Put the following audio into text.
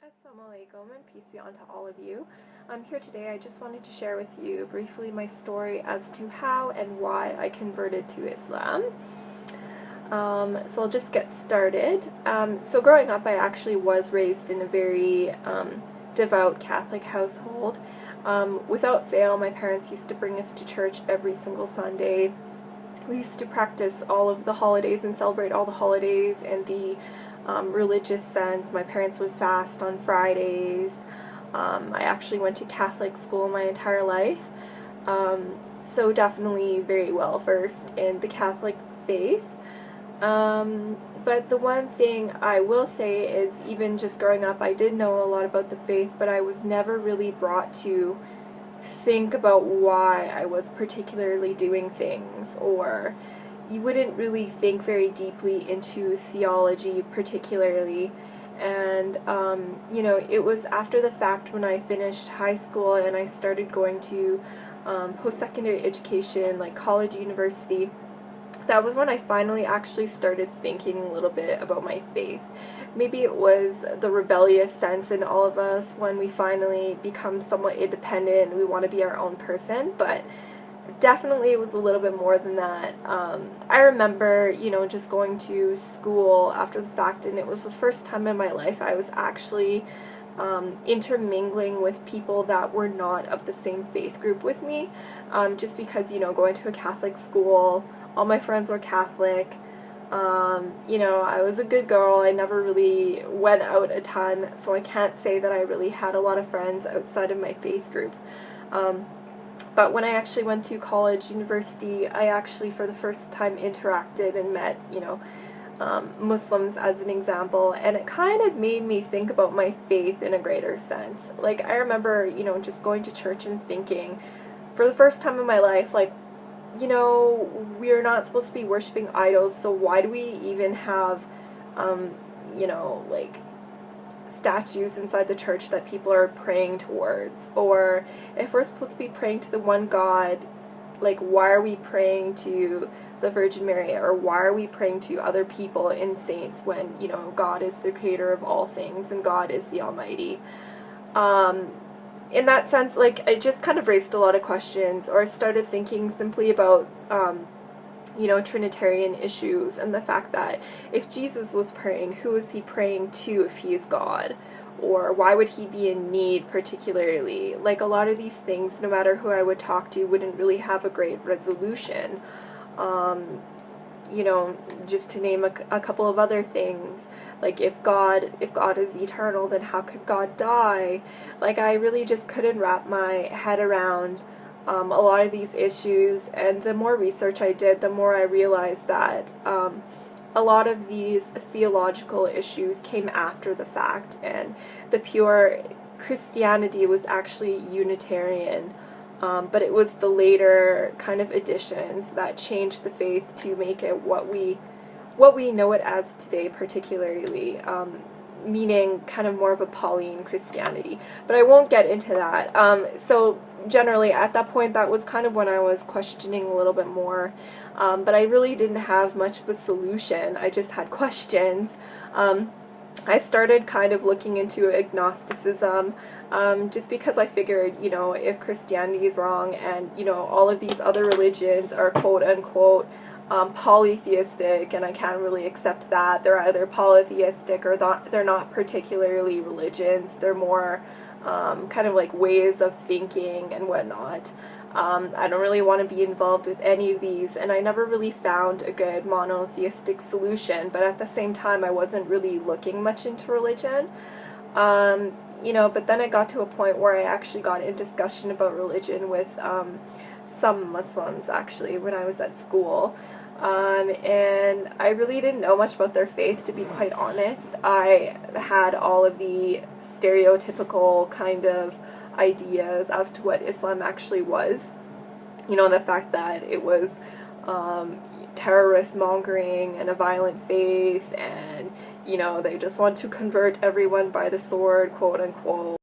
Assalamu alaikum and peace be unto all of you. Here today I just wanted to share with you briefly my story as to how and why I converted to Islam. So I'll just get started. So growing up I actually was raised in a very devout Catholic household. Without fail, my parents used to bring us to church every single Sunday. We used to practice all of the holidays and celebrate all the holidays in the religious sense. My parents would fast on Fridays. I actually went to Catholic school my entire life, so definitely very well versed in the Catholic faith. But the one thing I will say is, even just growing up, I did know a lot about the faith, but I was never really brought to think about why I was particularly doing things, or you wouldn't really think very deeply into theology particularly. And it was after the fact, when I finished high school and I started going to post-secondary education, like college, university, that was when I finally actually started thinking a little bit about my faith. Maybe it was the rebellious sense in all of us when we finally become somewhat independent and we want to be our own person, but definitely it was a little bit more than that. I remember, just going to school after the fact, and it was the first time in my life I was actually intermingling with people that were not of the same faith group with me, just because, going to a Catholic school, all my friends were Catholic. I was a good girl. I never really went out a ton, so I can't say that I really had a lot of friends outside of my faith group. But when I actually went to college, university, I actually for the first time interacted and met, Muslims as an example, and it kind of made me think about my faith in a greater sense. Like, I remember, just going to church and thinking, for the first time in my life, like, we're not supposed to be worshiping idols, so why do we even have, like, statues inside the church that people are praying towards? Or if we're supposed to be praying to the one God, like, why are we praying to the Virgin Mary, or why are we praying to other people and saints when, God is the creator of all things and God is the Almighty? In that sense, like, it just kind of raised a lot of questions, or I started thinking simply about Trinitarian issues, and the fact that if Jesus was praying, who is he praying to if he is God? Or why would he be in need particularly? Like, a lot of these things, no matter who I would talk to, wouldn't really have a great resolution. Just to name a couple of other things, like, if God is eternal, then how could God die? Like, I really just couldn't wrap my head around a lot of these issues, and the more research I did, the more I realized that a lot of these theological issues came after the fact, and the pure Christianity was actually Unitarian. But it was the later kind of additions that changed the faith to make it what we know it as today, particularly, meaning kind of more of a Pauline Christianity. But I won't get into that. So generally, at that point, that was kind of when I was questioning a little bit more. But I really didn't have much of a solution. I just had questions. I started kind of looking into agnosticism, just because I figured, if Christianity is wrong and, all of these other religions are quote-unquote polytheistic, and I can't really accept that. They're either polytheistic or they're not particularly religions. They're more kind of like ways of thinking and whatnot. I don't really want to be involved with any of these, and I never really found a good monotheistic solution, but at the same time I wasn't really looking much into religion. But then it got to a point where I actually got in discussion about religion with some Muslims, actually, when I was at school. And I really didn't know much about their faith, to be quite honest. I had all of the stereotypical kind of ideas as to what Islam actually was. The fact that it was terrorist mongering and a violent faith, and, they just want to convert everyone by the sword, quote unquote.